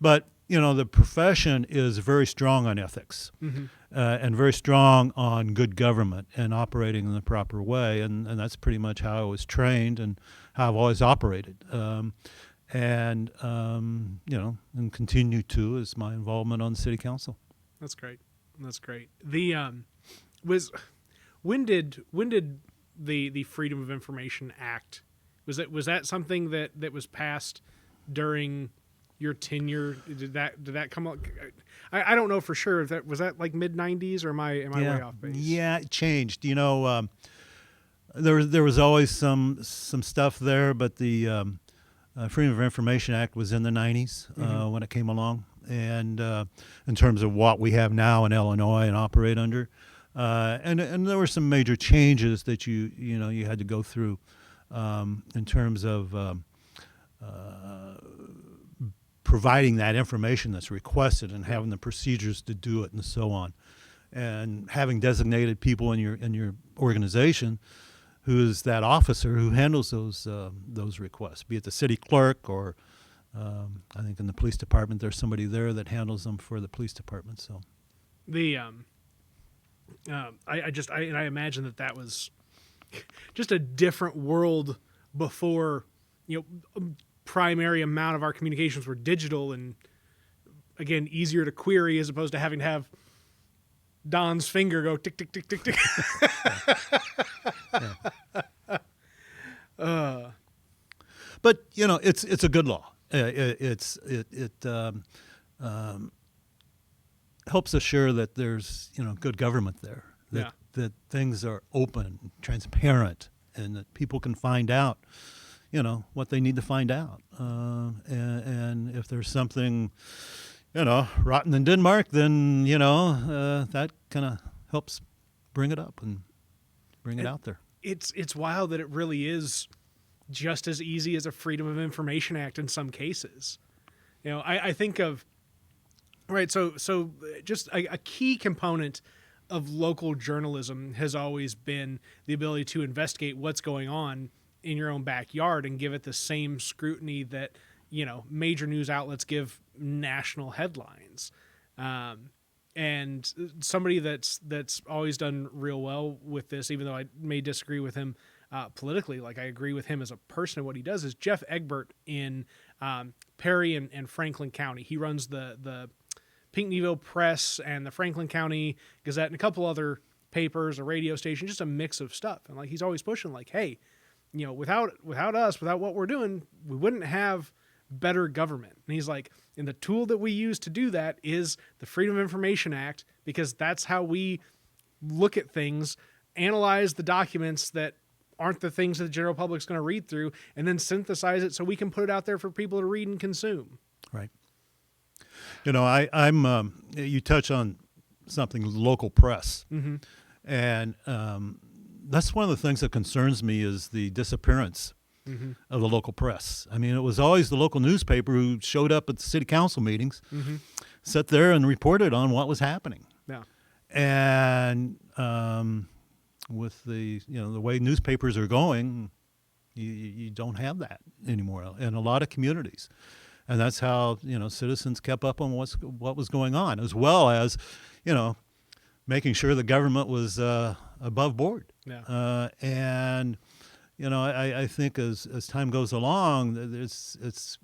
But the profession is very strong on ethics and very strong on good government and operating in the proper way, and that's pretty much how I was trained and how I've always operated. And continue to is my involvement on the city council. That's great. That's great. The when did the Freedom of Information Act, was that something that was passed during your tenure? Did that come up? I don't know for sure if that was that like mid 90s, or am I way off base? Yeah, it changed. There was always some stuff there, but the Freedom of Information Act was in the 90s when it came along, and in terms of what we have now in Illinois and operate under, and there were some major changes that you had to go through in terms of providing that information that's requested and having the procedures to do it and so on, and having designated people in your organization who is that officer who handles those requests, be it the city clerk or I think in the police department there's somebody there that handles them for the police department. So the I imagine that was just a different world before primary amount of our communications were digital and again easier to query as opposed to having to have Don's finger go tick tick tick tick tick. But it's a good law. It helps assure that there's good government there. That things are open, transparent, and that people can find out what they need to find out. And if there's something rotten in Denmark, then that kind of helps bring it up and bring it out there. It's wild that it really is just as easy as a Freedom of Information Act in some cases. I think of so just a key component of local journalism has always been the ability to investigate what's going on in your own backyard and give it the same scrutiny that major news outlets give national headlines. And somebody that's always done real well with this, even though I may disagree with him politically, like I agree with him as a person and what he does, is Jeff Egbert in Perry and Franklin County. He runs the Pinckneyville Press and the Franklin County Gazette and a couple other papers, a radio station, just a mix of stuff. And he's always pushing hey, without us, without what we're doing, we wouldn't have better government. And he's like, and the tool that we use to do that is the Freedom of Information Act, because that's how we look at things, analyze the documents that aren't the things that the general public's going to read through, and then synthesize it so we can put it out there for people to read and consume. Right. I'm you touch on something, local press, and that's one of the things that concerns me is the disappearance of the local press. I mean, it was always the local newspaper who showed up at the city council meetings, sat there and reported on what was happening. Yeah. And with the the way newspapers are going, you don't have that anymore in a lot of communities. And that's how citizens kept up on what was going on, as well as making sure the government was above board. Yeah. And I think as time goes along, it's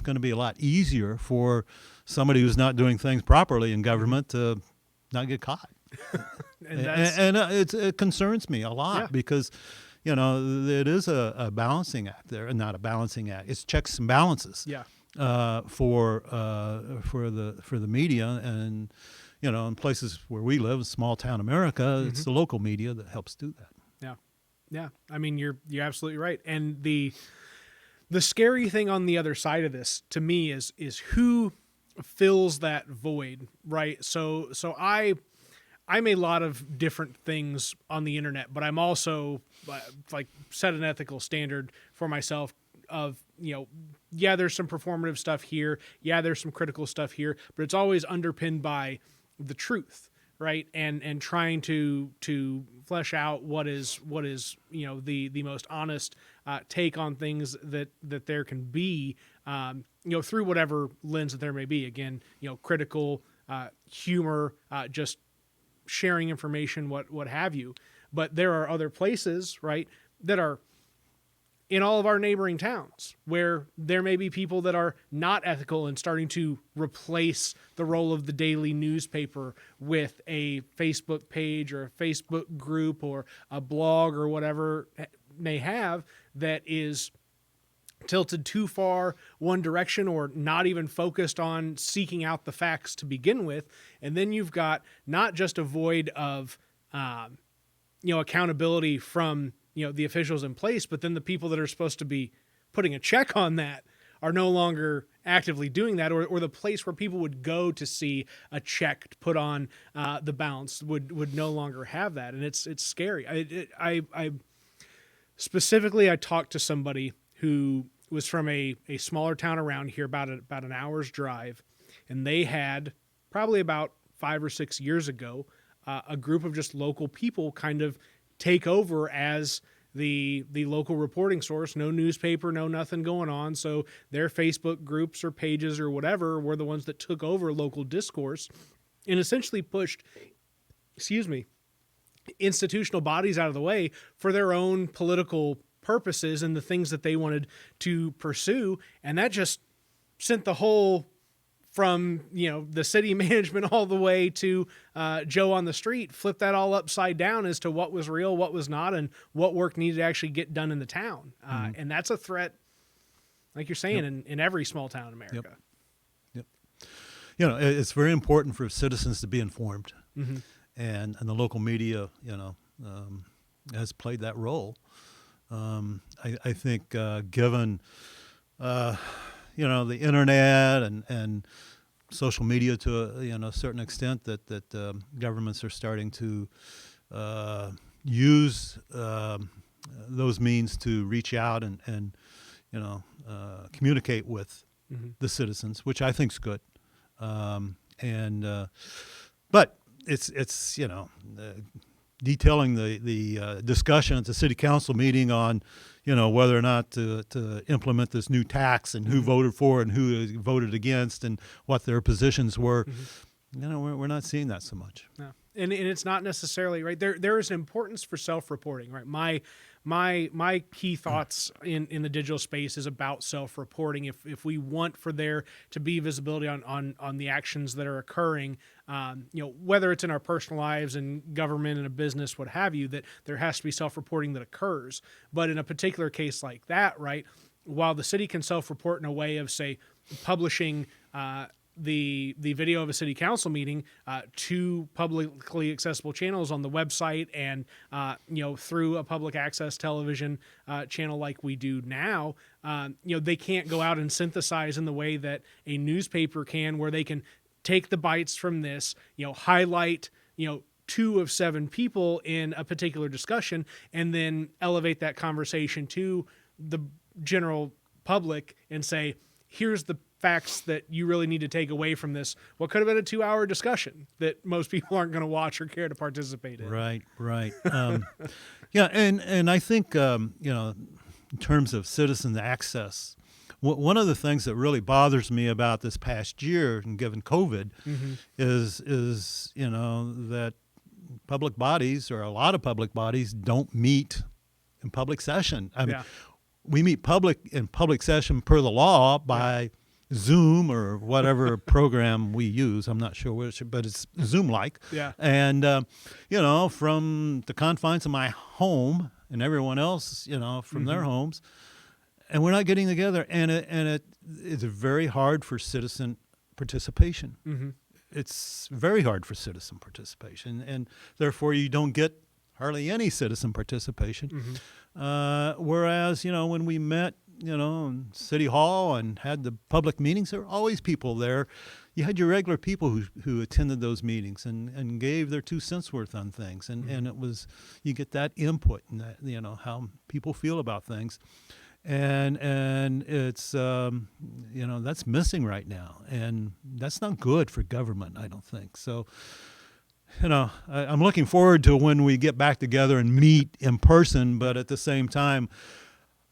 going to be a lot easier for somebody who's not doing things properly in government to not get caught. and it concerns me a lot because it is a balancing act there, not a balancing act. It's checks and balances. Yeah. For the media, and in places where we live, small town America, it's the local media that helps do that. Yeah. Yeah. I mean, you're absolutely right. And the scary thing on the other side of this to me is who fills that void, right? So I'm a lot of different things on the internet, but I'm also like set an ethical standard for myself of, yeah, there's some performative stuff here. Yeah, there's some critical stuff here, but it's always underpinned by the truth, right? And trying to flesh out what is the most honest take on things that there can be, through whatever lens that there may be. Again, critical, humor, just sharing information, what have you. But there are other places, right, that are in all of our neighboring towns where there may be people that are not ethical and starting to replace the role of the daily newspaper with a Facebook page or a Facebook group or a blog or whatever may have that is tilted too far one direction or not even focused on seeking out the facts to begin with. And then you've got not just a void of, accountability from, the officials in place, but then the people that are supposed to be putting a check on that are no longer actively doing that, or the place where people would go to see a check put on the balance would no longer have that. And it's scary. I specifically, I talked to somebody who was from a smaller town around here, about an hour's drive, and they had probably about 5 or 6 years ago, a group of just local people kind of take over as the local reporting source. No newspaper, no nothing going on. So their Facebook groups or pages or whatever were the ones that took over local discourse and essentially pushed, institutional bodies out of the way for their own political purposes and the things that they wanted to pursue. And that just sent the whole, from the city management all the way to Joe on the street, flip that all upside down as to what was real, what was not, and what work needed to actually get done in the town. And that's a threat, like you're saying, in every small town in America. Yep. It's very important for citizens to be informed, and the local media, has played that role. I think given the internet and social media to a certain extent, that governments are starting to use those means to reach out and communicate with the citizens, which I think is good. But it's detailing the discussion at the city council meeting on whether or not to implement this new tax and who voted for and who voted against and what their positions were. We're not seeing that so much. No. And it's not necessarily right. There is an importance for self-reporting, right? My key thoughts in the digital space is about self-reporting. If we want for there to be visibility on the actions that are occurring, whether it's in our personal lives and government and a business, what have you, that there has to be self-reporting that occurs. But in a particular case like that, right, while the city can self-report in a way of, say, publishing the video of a city council meeting to publicly accessible channels on the website and through a public access television channel like we do now, they can't go out and synthesize in the way that a newspaper can, where they can take the bites from this, highlight 2 of 7 people in a particular discussion, and then elevate that conversation to the general public and say, here's the facts that you really need to take away from this. What could have been a 2-hour discussion that most people aren't going to watch or care to participate in. Right. And I think, in terms of citizen access, one of the things that really bothers me about this past year, and given COVID, is that public bodies, or a lot of public bodies, don't meet in public session. I mean, we meet in public session per the law by Zoom or whatever program we use. I'm not sure which, but it's Zoom-like. Yeah. And, from the confines of my home and everyone else, from their homes, and we're not getting together. And it's very hard for citizen participation. Mm-hmm. It's very hard for citizen participation, and therefore you don't get hardly any citizen participation. Mm-hmm. Whereas, when we met, in City Hall and had the public meetings, there were always people there. You had your regular people who attended those meetings and gave their 2 cents worth on things. And it was, you get that input and that, how people feel about things. And it's, that's missing right now. And that's not good for government, I don't think. So, I'm looking forward to when we get back together and meet in person, but at the same time,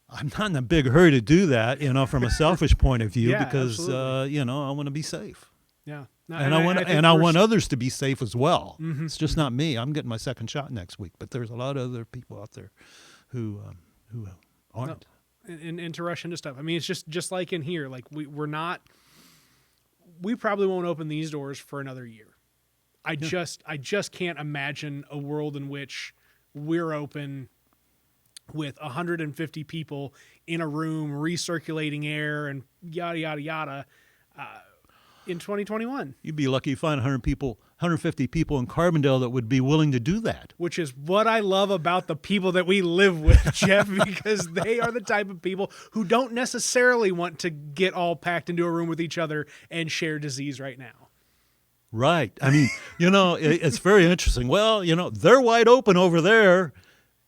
I'm not in a big hurry to do that, from a selfish point of view, because, I want to be safe. Yeah. No, And I want others to be safe as well. Mm-hmm. It's just not me. I'm getting my second shot next week, but there's a lot of other people out there who aren't. No. And to rush into stuff. I mean, it's just like in here, like we probably won't open these doors for another year. I just can't imagine a world in which we're open with 150 people in a room recirculating air and yada, yada, yada, in 2021. You'd be lucky to find 150 people in Carbondale that would be willing to do that. Which is what I love about the people that we live with, Jeff, because they are the type of people who don't necessarily want to get all packed into a room with each other and share disease right now. Right. I mean, it's very interesting. Well, they're wide open over there.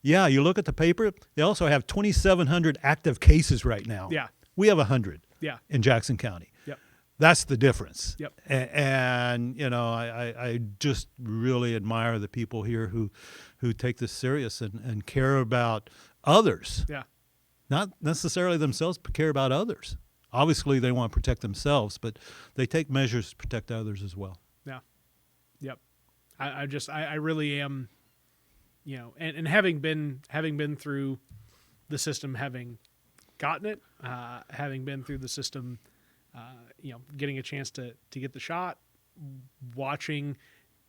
Yeah, you look at the paper, they also have 2,700 active cases right now. Yeah. We have 100 in Jackson County. Yep. That's the difference. Yep. And I just really admire the people here who take this serious and care about others. Yeah. Not necessarily themselves, but care about others. Obviously, they want to protect themselves, but they take measures to protect others as well. Yeah. Yep. I really am, and having been through the system, having gotten it, having been through the system, getting a chance to get the shot, watching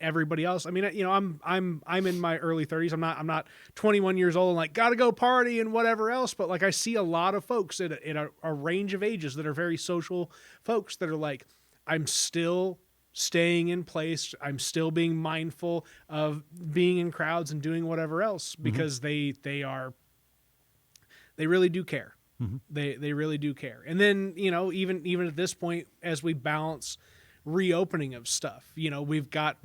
everybody else. I mean, I'm in my early 30s. I'm not 21 years old and like gotta go party and whatever else. But like I see a lot of folks in a range of ages that are very social folks that are like, I'm still staying in place. I'm still being mindful of being in crowds and doing whatever else because they really do care. Mm-hmm. They really do care. And then, even at this point, as we balance reopening of stuff, we've got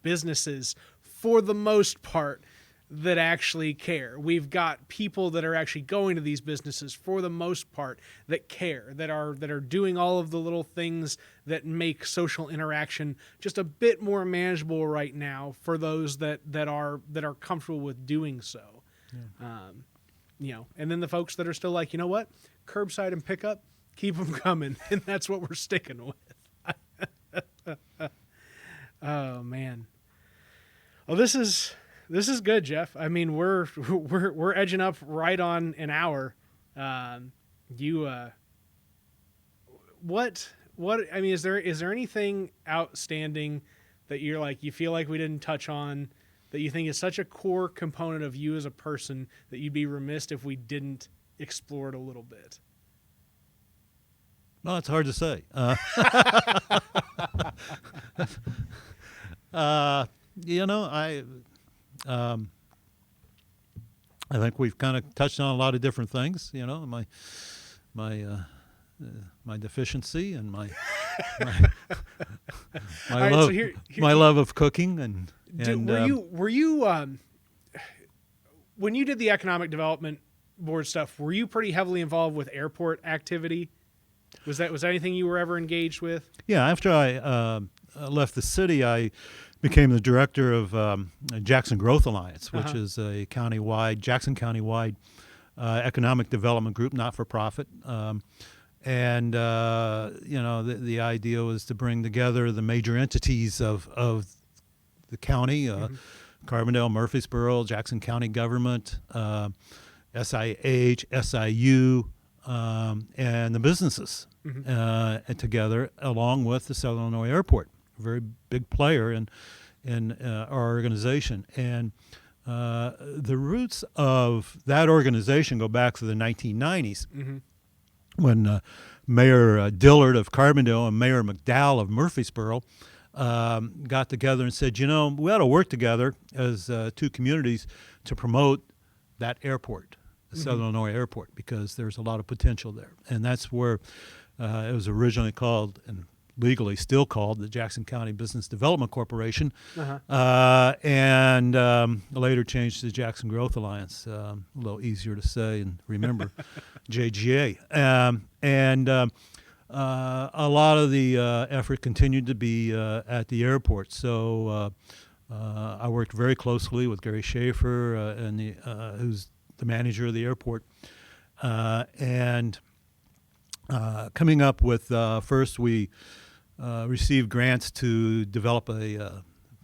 businesses for the most part that actually care. We've got people that are actually going to these businesses for the most part that care, that are doing all of the little things that make social interaction just a bit more manageable right now for those that are comfortable with doing so. Yeah. And then the folks that are still like, you know what, curbside and pickup, keep them coming, and that's what we're sticking with. Oh man. Well, this is good, Jeff. I mean, we're edging up right on an hour. What I mean, is there anything outstanding that you feel like we didn't touch on that you think is such a core component of you as a person that you'd be remiss if we didn't explore it a little bit? No, it's hard to say. I think we've kind of touched on a lot of different things. My deficiency and my right, love, so here, my love of cooking and were you when you did the economic development board stuff, were you pretty heavily involved with airport activity? Was that anything you were ever engaged with? Yeah, after I left the city, I became the director of Jackson Growth Alliance, which is a Jackson County-wide economic development group, not-for-profit. And the idea was to bring together the major entities of the county, Carbondale, Murfreesboro, Jackson County government, SIH, SIU, and the businesses together, along with the Southern Illinois Airport, a very big player in our organization. And the roots of that organization go back to the 1990s when Mayor Dillard of Carbondale and Mayor McDowell of Murfreesboro got together and said, we ought to work together as two communities to promote that airport, the Southern Illinois Airport, because there's a lot of potential there. And that's where it was originally called, and legally still called, the Jackson County Business Development Corporation, and later changed to Jackson Growth Alliance, a little easier to say and remember, JGA. A lot of the effort continued to be at the airport. So I worked very closely with Gary Schaefer, who's the manager of the airport, and coming up with first we received grants to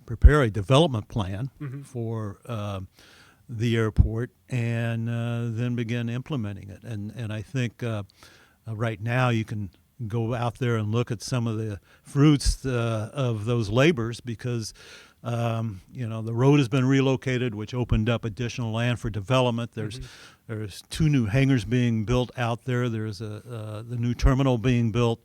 prepare a development plan for the airport, and then begin implementing it. And I think right now you can go out there and look at some of the fruits of those labors, because the road has been relocated, which opened up additional land for development. There's two new hangars being built out there. There's the new terminal being built.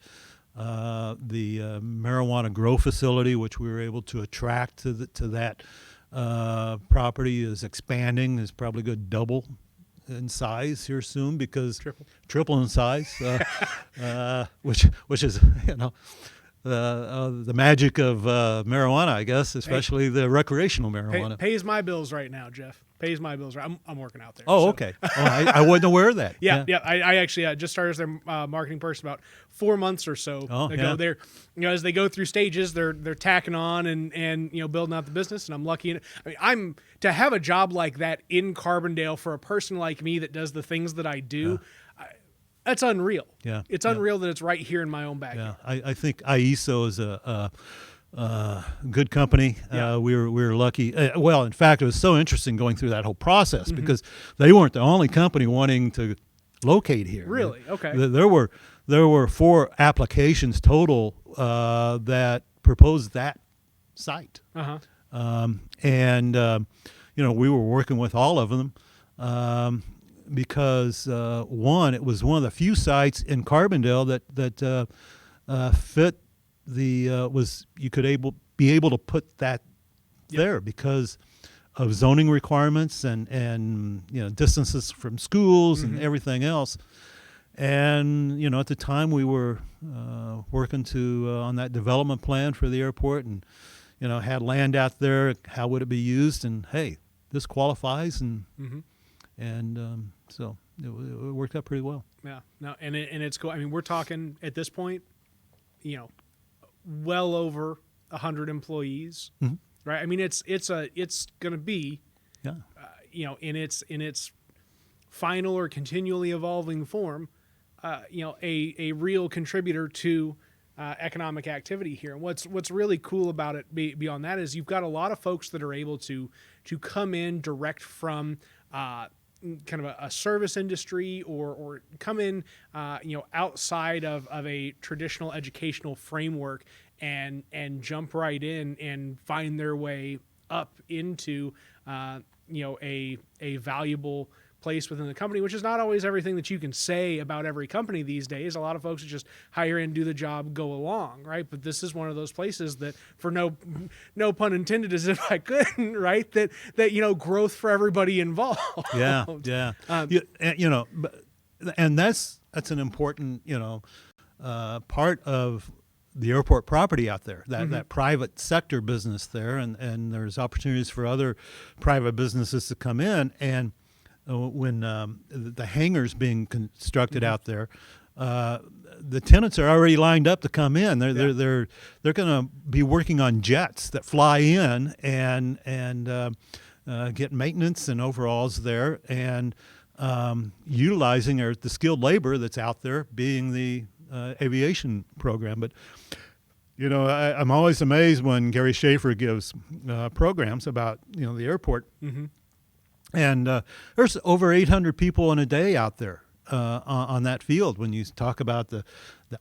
The marijuana grow facility, which we were able to attract to that property, is expanding. Is probably going to double in size here soon, because triple in size, which is the magic of marijuana, I guess, especially the recreational marijuana. Pays my bills right now, Jeff. Pays my bills. I'm working out there. Oh, so. Okay. I wasn't aware of that. Yeah. I actually just started as their marketing person about 4 months or so ago. Yeah. They're, as they go through stages, they're tacking on and building out the business. And I'm lucky. I'm to have a job like that in Carbondale for a person like me that does the things that I do. That's unreal. Yeah, it's unreal that it's right here in my own backyard. Yeah, I think IESO is a good company. Yeah. We were lucky. Well, in fact, it was so interesting going through that whole process, because they weren't the only company wanting to locate here. Really? Okay. There were 4 applications total that proposed that site. And we were working with all of them. Because one, it was one of the few sites in Carbondale that fit you could be able to put that there because of zoning requirements and distances from schools and everything else. And at the time we were working on that development plan for the airport, and had land out there. How would it be used? And hey, this qualifies, and so it worked out pretty well. Yeah. No, and it's cool. I mean, we're talking at this point, well over 100 employees, right? I mean, it's going to be, in its final or continually evolving form, a real contributor to economic activity here. And what's really cool about it beyond that is you've got a lot of folks that are able to come in direct from kind of a service industry or come in, outside of a traditional educational framework and jump right in and find their way up into, a valuable place within the company, which is not always everything that you can say about every company these days. A lot of folks just hire in, do the job, go along, right? But this is one of those places that, for no pun intended, as if I couldn't, right? That growth for everybody involved. Yeah. And that's an important part of the airport property out there, that private sector business there, and there's opportunities for other private businesses to come in. And when the hangars being constructed out there, the tenants are already lined up to come in. They're going to be working on jets that fly in and get maintenance and overalls there, and utilizing the skilled labor that's out there, being the aviation program. But I'm always amazed when Gary Schaefer gives programs about the airport. And there's over 800 people in a day out there on that field when you talk about the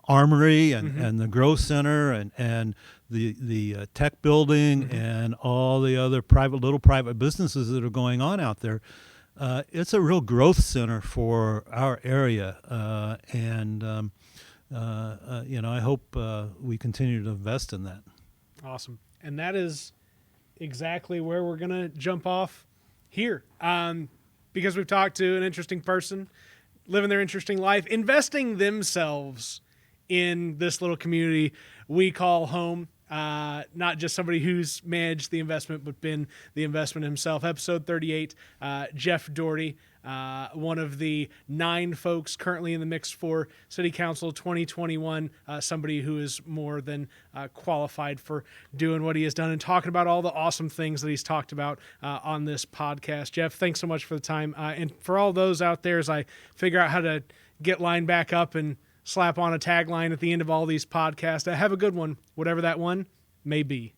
armory and the growth center and the tech building and all the other little private businesses that are going on out there. It's a real growth center for our area, I hope we continue to invest in that. Awesome. And that is exactly where we're going to jump off here, because we've talked to an interesting person living their interesting life, investing themselves in this little community we call home. Not just somebody who's managed the investment, but been the investment himself. Episode 38, Jeff Doherty, one of the 9 folks currently in the mix for City Council 2021, somebody who is more than qualified for doing what he has done and talking about all the awesome things that he's talked about on this podcast. Jeff, thanks so much for the time. And for all those out there, as I figure out how to get lined back up and slap on a tagline at the end of all these podcasts, have a good one, whatever that one may be.